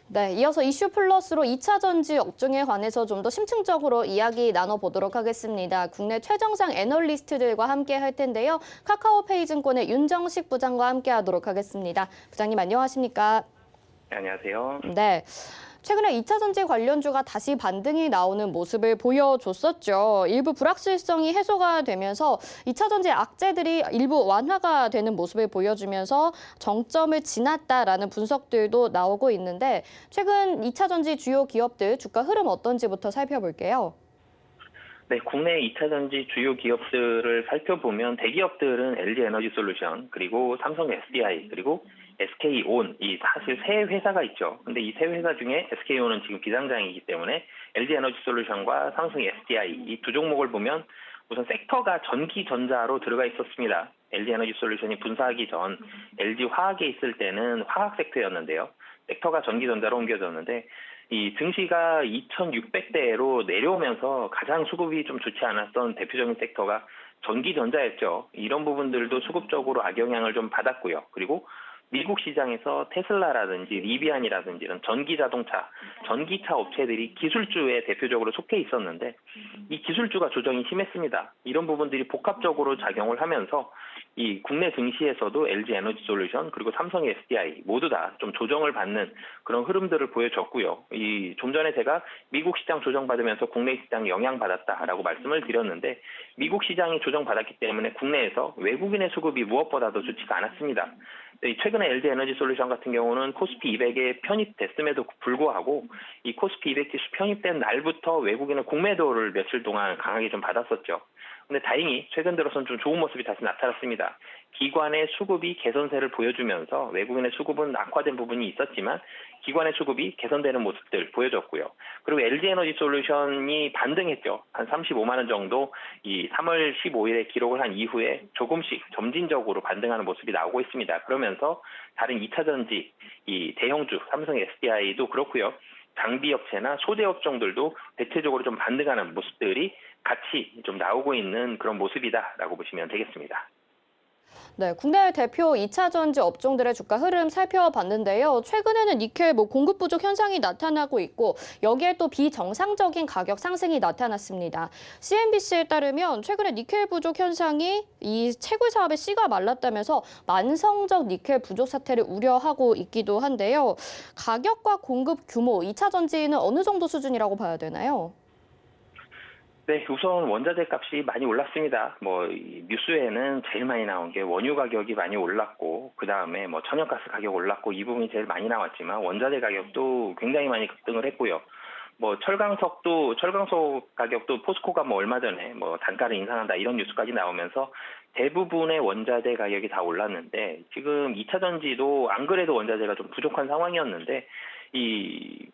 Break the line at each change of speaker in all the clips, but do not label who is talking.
네, 이어서 이슈 플러스로 2차 전지 업종에 관해서 좀 더 심층적으로 이야기 나눠보도록 하겠습니다. 국내 최정상 애널리스트들과 함께 할 텐데요. 카카오페이 증권의 윤정식 부장과 함께 하도록 하겠습니다. 부장님 안녕하십니까?
네, 안녕하세요.
네. 최근에 2차 전지 관련주가 다시 반등이 나오는 모습을 보여줬었죠. 일부 불확실성이 해소가 되면서 2차 전지 악재들이 일부 완화가 되는 모습을 보여주면서 정점을 지났다라는 분석들도 나오고 있는데 최근 2차 전지 주요 기업들 주가 흐름 어떤지부터 살펴볼게요.
네, 국내 2차 전지 주요 기업들을 살펴보면 대기업들은 LG에너지솔루션, 그리고 삼성 SDI, 그리고 SK온, 이 사실 세 회사가 있죠. 근데 이 세 회사 중에 SK온은 지금 비상장이기 때문에 LG에너지솔루션과 삼성 SDI 이 두 종목을 보면 우선 섹터가 전기전자로 들어가 있었습니다. LG에너지솔루션이 분사하기 전 LG화학에 있을 때는 화학 섹터였는데요. 섹터가 전기전자로 옮겨졌는데 이 증시가 2,600대로 내려오면서 가장 수급이 좀 좋지 않았던 대표적인 섹터가 전기전자였죠. 이런 부분들도 수급적으로 악영향을 좀 받았고요. 그리고 미국 시장에서 테슬라라든지 리비안이라든지 이런 전기자동차, 전기차 업체들이 기술주에 대표적으로 속해 있었는데 이 기술주가 조정이 심했습니다. 이런 부분들이 복합적으로 작용을 하면서 이 국내 증시에서도 LG에너지솔루션 그리고 삼성 SDI 모두 다 좀 조정을 받는 그런 흐름들을 보여줬고요. 이 좀 전에 제가 미국 시장 조정받으면서 국내 시장이 영향받았다라고 말씀을 드렸는데 미국 시장이 조정받았기 때문에 국내에서 외국인의 수급이 무엇보다도 좋지가 않았습니다. 최근에 LG에너지솔루션 같은 경우는 코스피 200에 편입됐음에도 불구하고 이 코스피 200 지수 편입된 날부터 외국인은 공매도를 며칠 동안 강하게 좀 받았었죠. 근데 다행히 최근 들어서는 좀 좋은 모습이 다시 나타났습니다. 기관의 수급이 개선세를 보여주면서 외국인의 수급은 악화된 부분이 있었지만 기관의 수급이 개선되는 모습들 보여줬고요. 그리고 LG에너지솔루션이 반등했죠. 한 35만 원 정도 이 3월 15일에 기록을 한 이후에 조금씩 점진적으로 반등하는 모습이 나오고 있습니다. 그러면서 다른 2차 전지 이 대형주 삼성 SDI도 그렇고요. 장비업체나 소재업종들도 대체적으로 좀 반등하는 모습들이 같이 좀 나오고 있는 그런 모습이다라고 보시면 되겠습니다.
네, 국내 대표 2차 전지 업종들의 주가 흐름 살펴봤는데요. 최근에는 니켈 공급 부족 현상이 나타나고 있고 여기에 또 비정상적인 가격 상승이 나타났습니다. CNBC에 따르면 최근에 니켈 부족 현상이 이 채굴 사업의 씨가 말랐다면서 만성적 니켈 부족 사태를 우려하고 있기도 한데요. 가격과 공급 규모, 2차 전지는 어느 정도 수준이라고 봐야 되나요?
네, 우선 원자재 값이 많이 올랐습니다. 이 뉴스에는 제일 많이 나온 게 원유 가격이 많이 올랐고, 그 다음에 천연가스 가격 올랐고, 이 부분이 제일 많이 나왔지만, 원자재 가격도 굉장히 많이 급등을 했고요. 철강석 가격도 포스코가 얼마 전에 단가를 인상한다 이런 뉴스까지 나오면서 대부분의 원자재 가격이 다 올랐는데, 지금 2차 전지도 안 그래도 원자재가 좀 부족한 상황이었는데, 이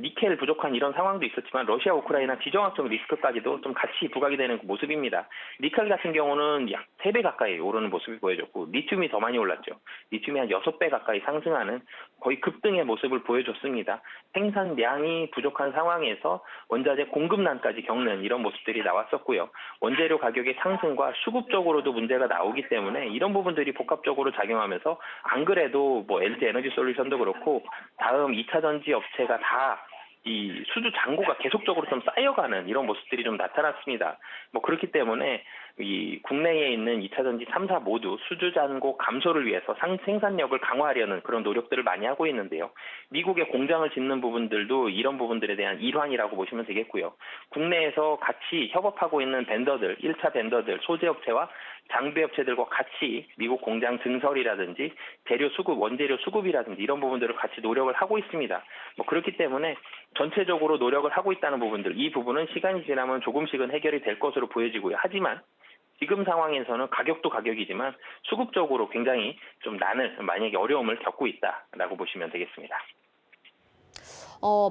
니켈 부족한 이런 상황도 있었지만 러시아 우크라이나 지정학적 리스크까지도 좀 같이 부각이 되는 모습입니다. 니켈 같은 경우는 약 3배 가까이 오르는 모습이 보여졌고 리튬이 더 많이 올랐죠. 리튬이 한 6배 가까이 상승하는 거의 급등의 모습을 보여줬습니다. 생산량이 부족한 상황에서 원자재 공급난까지 겪는 이런 모습들이 나왔었고요. 원재료 가격의 상승과 수급적으로도 문제가 나오기 때문에 이런 부분들이 복합적으로 작용하면서 안 그래도 LG에너지솔루션도 그렇고 다음 2차 전지 업체가 다 이 수주 잔고가 계속적으로 좀 쌓여가는 이런 모습들이 좀 나타났습니다. 그렇기 때문에 이 국내에 있는 2차 전지 3사 모두 수주 잔고 감소를 위해서 생산력을 강화하려는 그런 노력들을 많이 하고 있는데요. 미국의 공장을 짓는 부분들도 이런 부분들에 대한 일환이라고 보시면 되겠고요. 국내에서 같이 협업하고 있는 벤더들, 1차 벤더들, 소재업체와 장비업체들과 같이 미국 공장 증설이라든지 재료 수급, 원재료 수급이라든지 이런 부분들을 같이 노력을 하고 있습니다. 그렇기 때문에 전체적으로 노력을 하고 있다는 부분들, 이 부분은 시간이 지나면 조금씩은 해결이 될 것으로 보여지고요. 하지만 지금 상황에서는 가격도 가격이지만 수급적으로 굉장히 좀 만약에 어려움을 겪고 있다라고 보시면 되겠습니다.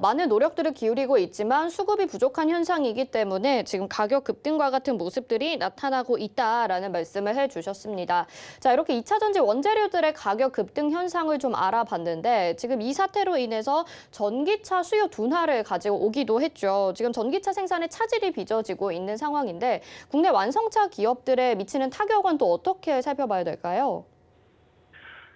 많은 노력들을 기울이고 있지만 수급이 부족한 현상이기 때문에 지금 가격 급등과 같은 모습들이 나타나고 있다라는 말씀을 해주셨습니다. 자, 이렇게 2차 전지 원재료들의 가격 급등 현상을 좀 알아봤는데 지금 이 사태로 인해서 전기차 수요 둔화를 가지고 오기도 했죠. 지금 전기차 생산에 차질이 빚어지고 있는 상황인데 국내 완성차 기업들에 미치는 타격은 또 어떻게 살펴봐야 될까요?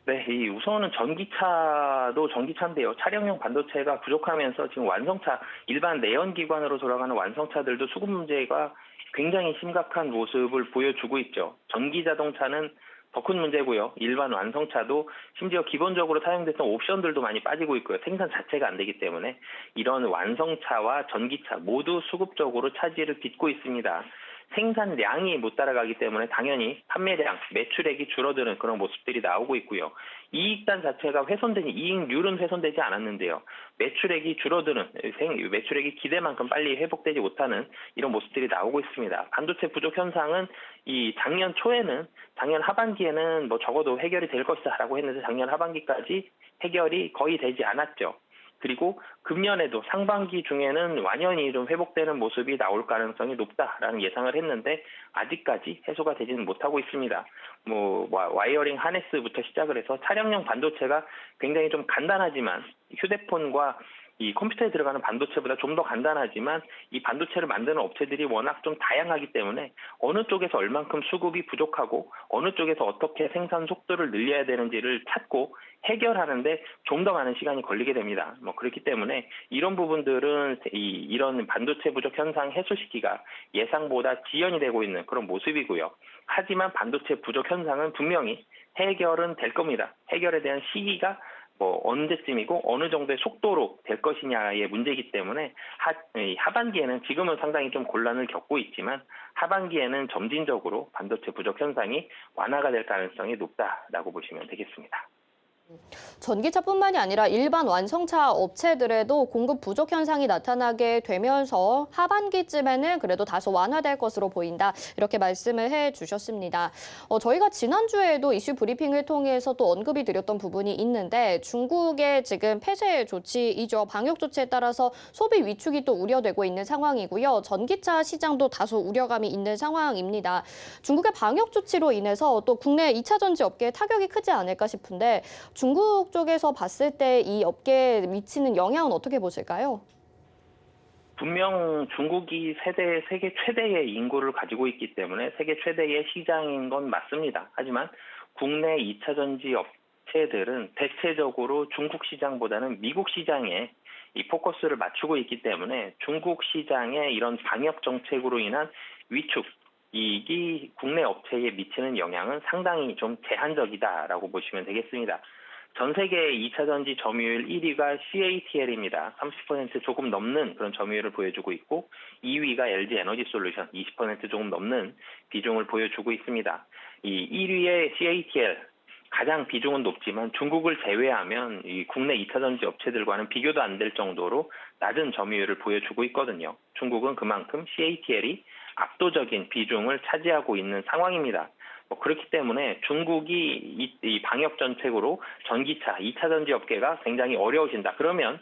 네, 이 우선은 전기차도 전기차인데요. 차량용 반도체가 부족하면서 지금 완성차, 일반 내연기관으로 돌아가는 완성차들도 수급 문제가 굉장히 심각한 모습을 보여주고 있죠. 전기 자동차는 더 큰 문제고요. 일반 완성차도 심지어 기본적으로 사용됐던 옵션들도 많이 빠지고 있고요. 생산 자체가 안 되기 때문에 이런 완성차와 전기차 모두 수급적으로 차질을 빚고 있습니다. 생산량이 못 따라가기 때문에 당연히 판매량, 매출액이 줄어드는 그런 모습들이 나오고 있고요. 이익단 자체가 훼손되니 이익률은 훼손되지 않았는데요. 매출액이 줄어드는, 매출액이 기대만큼 빨리 회복되지 못하는 이런 모습들이 나오고 있습니다. 반도체 부족 현상은 이 작년 초에는, 작년 하반기에는 뭐 적어도 해결이 될 것이다라고 했는데 작년 하반기까지 해결이 거의 되지 않았죠. 그리고 금년에도 상반기 중에는 완연히 좀 회복되는 모습이 나올 가능성이 높다라는 예상을 했는데 아직까지 해소가 되지는 못하고 있습니다. 뭐 와이어링 하네스부터 시작을 해서 차량용 반도체가 굉장히 좀 간단하지만 휴대폰과 이 컴퓨터에 들어가는 반도체보다 좀 더 간단하지만 이 반도체를 만드는 업체들이 워낙 좀 다양하기 때문에 어느 쪽에서 얼만큼 수급이 부족하고 어느 쪽에서 어떻게 생산 속도를 늘려야 되는지를 찾고 해결하는데 좀 더 많은 시간이 걸리게 됩니다. 뭐 그렇기 때문에 이런 부분들은 이런 반도체 부족 현상 해소 시기가 예상보다 지연이 되고 있는 그런 모습이고요. 하지만 반도체 부족 현상은 분명히 해결은 될 겁니다. 해결에 대한 시기가 뭐 언제쯤이고 어느 정도의 속도로 될 것이냐의 문제이기 때문에 하반기에는 지금은 상당히 좀 곤란을 겪고 있지만 하반기에는 점진적으로 반도체 부족 현상이 완화가 될 가능성이 높다라고 보시면 되겠습니다.
전기차뿐만이 아니라 일반 완성차 업체들에도 공급 부족 현상이 나타나게 되면서 하반기쯤에는 그래도 다소 완화될 것으로 보인다. 이렇게 말씀을 해주셨습니다. 저희가 지난주에도 이슈 브리핑을 통해서 또 언급이 드렸던 부분이 있는데 중국의 지금 폐쇄 조치이죠. 방역 조치에 따라서 소비 위축이 또 우려되고 있는 상황이고요. 전기차 시장도 다소 우려감이 있는 상황입니다. 중국의 방역 조치로 인해서 또 국내 2차 전지 업계에 타격이 크지 않을까 싶은데 중국 쪽에서 봤을 때 이 업계에 미치는 영향은 어떻게 보실까요?
분명 중국이 세계 최대의 인구를 가지고 있기 때문에 세계 최대의 시장인 건 맞습니다. 하지만 국내 2차 전지 업체들은 대체적으로 중국 시장보다는 미국 시장에 이 포커스를 맞추고 있기 때문에 중국 시장의 이런 방역 정책으로 인한 위축, 이익이 국내 업체에 미치는 영향은 상당히 좀 제한적이다라고 보시면 되겠습니다. 전 세계 2차 전지 점유율 1위가 CATL입니다. 30% 조금 넘는 그런 점유율을 보여주고 있고 2위가 LG 에너지 솔루션 20% 조금 넘는 비중을 보여주고 있습니다. 이 1위의 CATL 가장 비중은 높지만 중국을 제외하면 이 국내 2차 전지 업체들과는 비교도 안 될 정도로 낮은 점유율을 보여주고 있거든요. 중국은 그만큼 CATL이 압도적인 비중을 차지하고 있는 상황입니다. 그렇기 때문에 중국이 이 방역 정책으로 전기차, 2차 전지 업계가 굉장히 어려워진다. 그러면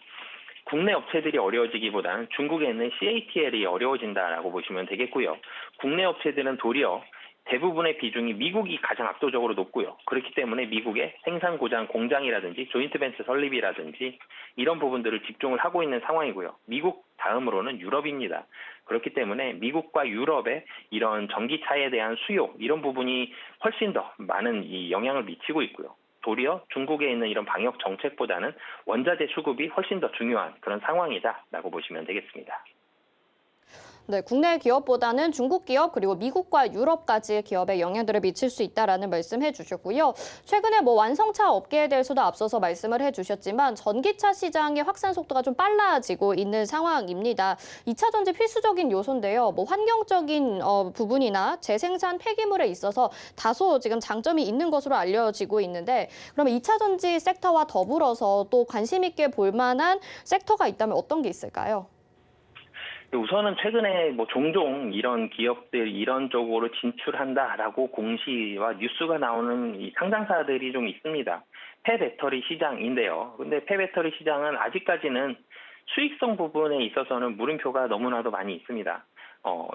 국내 업체들이 어려워지기보다는 중국에 있는 CATL이 어려워진다라고 보시면 되겠고요. 국내 업체들은 도리어 대부분의 비중이 미국이 가장 압도적으로 높고요. 그렇기 때문에 미국의 생산 고장 공장이라든지 조인트 벤처 설립이라든지 이런 부분들을 집중을 하고 있는 상황이고요. 미국 다음으로는 유럽입니다. 그렇기 때문에 미국과 유럽의 이런 전기차에 대한 수요 이런 부분이 훨씬 더 많은 이 영향을 미치고 있고요. 도리어 중국에 있는 이런 방역 정책보다는 원자재 수급이 훨씬 더 중요한 그런 상황이다라고 보시면 되겠습니다.
네, 국내 기업보다는 중국 기업 그리고 미국과 유럽까지의 기업에 영향들을 미칠 수 있다라는 말씀해 주셨고요. 최근에 뭐 완성차 업계에 대해서도 앞서서 말씀을 해주셨지만 전기차 시장의 확산 속도가 좀 빨라지고 있는 상황입니다. 2차 전지 필수적인 요소인데요. 뭐 환경적인 부분이나 재생산 폐기물에 있어서 다소 지금 장점이 있는 것으로 알려지고 있는데 그러면 2차 전지 섹터와 더불어서 또 관심 있게 볼 만한 섹터가 있다면 어떤 게 있을까요?
우선은 최근에 뭐 종종 이런 기업들 이런 쪽으로 진출한다라고 공시와 뉴스가 나오는 이 상장사들이 좀 있습니다. 폐배터리 시장인데요. 근데 폐배터리 시장은 아직까지는 수익성 부분에 있어서는 물음표가 너무나도 많이 있습니다.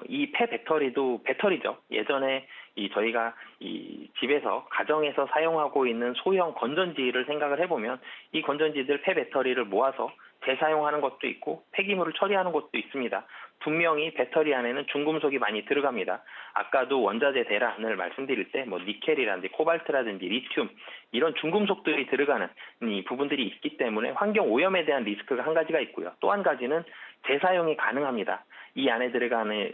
이 폐배터리도 배터리죠. 예전에 저희가 이 집에서 가정에서 사용하고 있는 소형 건전지를 생각을 해보면 이 건전지들 폐배터리를 모아서 재사용하는 것도 있고 폐기물을 처리하는 것도 있습니다. 분명히 배터리 안에는 중금속이 많이 들어갑니다. 아까도 원자재 대란을 말씀드릴 때 뭐 니켈이라든지 코발트라든지 리튬 이런 중금속들이 들어가는 이 부분들이 있기 때문에 환경 오염에 대한 리스크가 한 가지가 있고요. 또 한 가지는 재사용이 가능합니다. 이 안에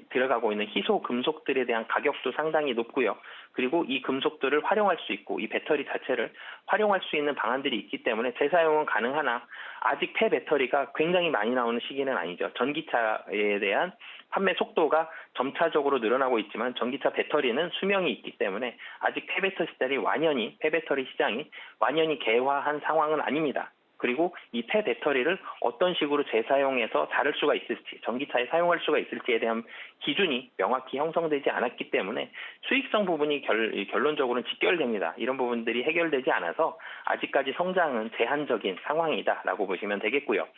들어가고 있는 희소 금속들에 대한 가격도 상당히 높고요. 그리고 이 금속들을 활용할 수 있고 이 배터리 자체를 활용할 수 있는 방안들이 있기 때문에 재사용은 가능하나 아직 폐배터리가 굉장히 많이 나오는 시기는 아니죠. 전기차에 대한 판매 속도가 점차적으로 늘어나고 있지만 전기차 배터리는 수명이 있기 때문에 아직 폐배터리 시장이 완연히 개화한 상황은 아닙니다. 그리고 이 폐배터리를 어떤 식으로 재사용해서 다룰 수가 있을지, 전기차에 사용할 수가 있을지에 대한 기준이 명확히 형성되지 않았기 때문에 수익성 부분이 결론적으로는 직결됩니다. 이런 부분들이 해결되지 않아서 아직까지 성장은 제한적인 상황이다라고 보시면 되겠고요.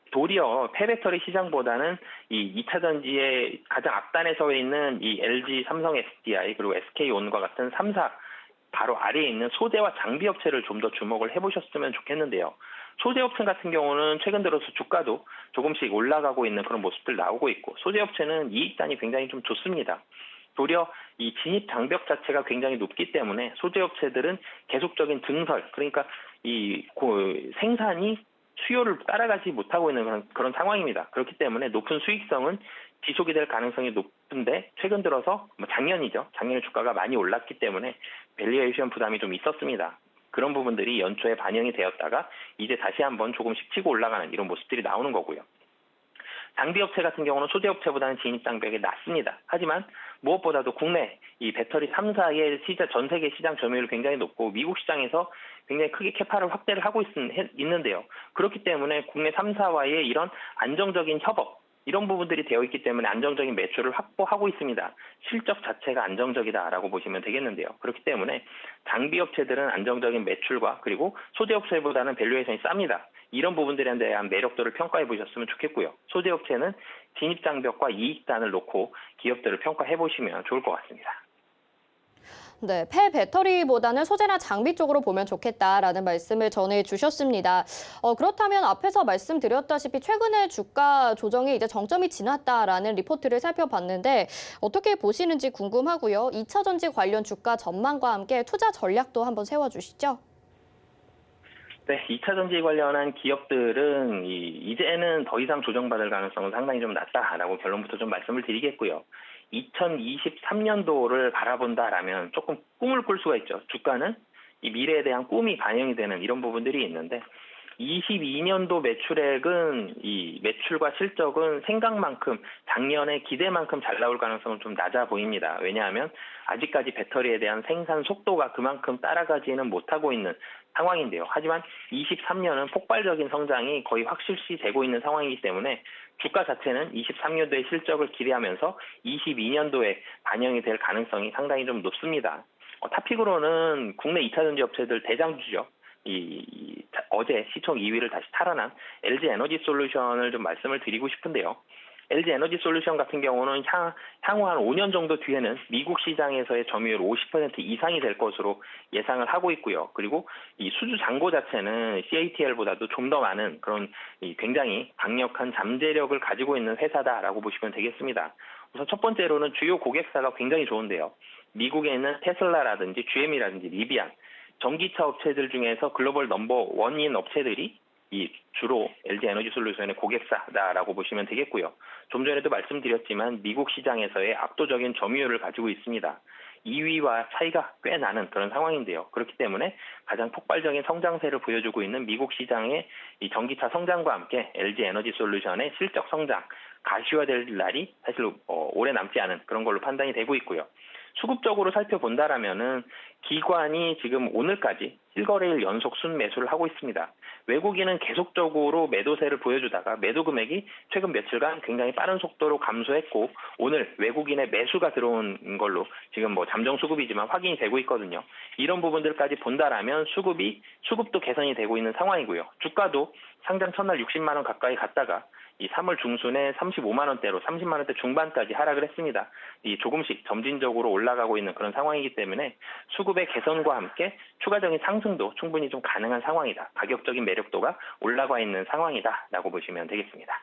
도리어 폐배터리 시장보다는 이 2차 전지의 가장 앞단에 서 있는 이 LG, 삼성 SDI 그리고 SK온과 같은 3사 바로 아래에 있는 소재와 장비 업체를 좀 더 주목을 해보셨으면 좋겠는데요. 소재 업체 같은 경우는 최근 들어서 주가도 조금씩 올라가고 있는 그런 모습들 나오고 있고 소재 업체는 이익단이 굉장히 좀 좋습니다. 도리어 이 진입 장벽 자체가 굉장히 높기 때문에 소재 업체들은 계속적인 증설, 그러니까 이 생산이 수요를 따라가지 못하고 있는 그런 상황입니다. 그렇기 때문에 높은 수익성은 지속이 될 가능성이 높은데 최근 들어서 작년에 주가가 많이 올랐기 때문에 밸류에이션 부담이 좀 있었습니다. 그런 부분들이 연초에 반영이 되었다가 이제 다시 한번 조금씩 치고 올라가는 이런 모습들이 나오는 거고요. 장비업체 같은 경우는 소재업체보다는 진입장벽이 낮습니다. 하지만 무엇보다도 국내 이 배터리 3사의 전 세계 시장 점유율이 굉장히 높고 미국 시장에서 굉장히 크게 캐파를 확대를 하고 있는데요. 그렇기 때문에 국내 3사와의 이런 안정적인 협업, 이런 부분들이 되어 있기 때문에 안정적인 매출을 확보하고 있습니다. 실적 자체가 안정적이다라고 보시면 되겠는데요. 그렇기 때문에 장비업체들은 안정적인 매출과 그리고 소재업체보다는 밸류에이션이 쌉니다. 이런 부분들에 대한 매력도를 평가해 보셨으면 좋겠고요. 소재업체는 진입장벽과 이익단을 놓고 기업들을 평가해 보시면 좋을 것 같습니다.
네, 폐배터리보다는 소재나 장비 쪽으로 보면 좋겠다라는 말씀을 전해주셨습니다. 그렇다면 앞에서 말씀드렸다시피 최근에 주가 조정이 이제 정점이 지났다라는 리포트를 살펴봤는데 어떻게 보시는지 궁금하고요. 2차 전지 관련 주가 전망과 함께 투자 전략도 한번 세워주시죠.
네, 2차 전지 관련한 기업들은 이제는 더 이상 조정받을 가능성은 상당히 좀 낮다라고 결론부터 좀 말씀을 드리겠고요. 2023년도를 바라본다라면 조금 꿈을 꿀 수가 있죠. 주가는 이 미래에 대한 꿈이 반영이 되는 이런 부분들이 있는데 22년도 매출액은 이 매출과 실적은 생각만큼 작년의 기대만큼 잘 나올 가능성은 좀 낮아 보입니다. 왜냐하면 아직까지 배터리에 대한 생산 속도가 그만큼 따라가지는 못하고 있는 상황인데요. 하지만 23년은 폭발적인 성장이 거의 확실시 되고 있는 상황이기 때문에 주가 자체는 23년도의 실적을 기대하면서 22년도에 반영이 될 가능성이 상당히 좀 높습니다. 타픽으로는 국내 2차 전지 업체들 대장주죠. 어제 시총 2위를 다시 탈환한 LG 에너지 솔루션을 좀 말씀을 드리고 싶은데요. LG 에너지 솔루션 같은 경우는 향후 한 5년 정도 뒤에는 미국 시장에서의 점유율 50% 이상이 될 것으로 예상을 하고 있고요. 그리고 이 수주 잔고 자체는 CATL보다도 좀 더 많은 그런 굉장히 강력한 잠재력을 가지고 있는 회사다라고 보시면 되겠습니다. 우선 첫 번째로는 주요 고객사가 굉장히 좋은데요. 미국에 있는 테슬라라든지 GM이라든지 리비안, 전기차 업체들 중에서 글로벌 넘버 원인 업체들이 주로 LG 에너지 솔루션의 고객사다라고 보시면 되겠고요. 좀 전에도 말씀드렸지만 미국 시장에서의 압도적인 점유율을 가지고 있습니다. 2위와 차이가 꽤 나는 그런 상황인데요. 그렇기 때문에 가장 폭발적인 성장세를 보여주고 있는 미국 시장의 이 전기차 성장과 함께 LG 에너지 솔루션의 실적 성장, 가시화될 날이 사실 오래 남지 않은 그런 걸로 판단이 되고 있고요. 수급적으로 살펴본다라면은 기관이 지금 오늘까지 7거래일 연속 순매수를 하고 있습니다. 외국인은 계속적으로 매도세를 보여주다가 매도 금액이 최근 며칠간 굉장히 빠른 속도로 감소했고 오늘 외국인의 매수가 들어온 걸로 지금 잠정 수급이지만 확인이 되고 있거든요. 이런 부분들까지 본다라면 수급도 개선이 되고 있는 상황이고요. 주가도 상장 첫날 60만 원 가까이 갔다가 이 3월 중순에 35만 원대로 30만 원대 중반까지 하락을 했습니다. 이 조금씩 점진적으로 올라가고 있는 그런 상황이기 때문에 수급의 개선과 함께 추가적인 상승도 충분히 좀 가능한 상황이다. 가격적인 매력도가 올라가 있는 상황이다라고 보시면 되겠습니다.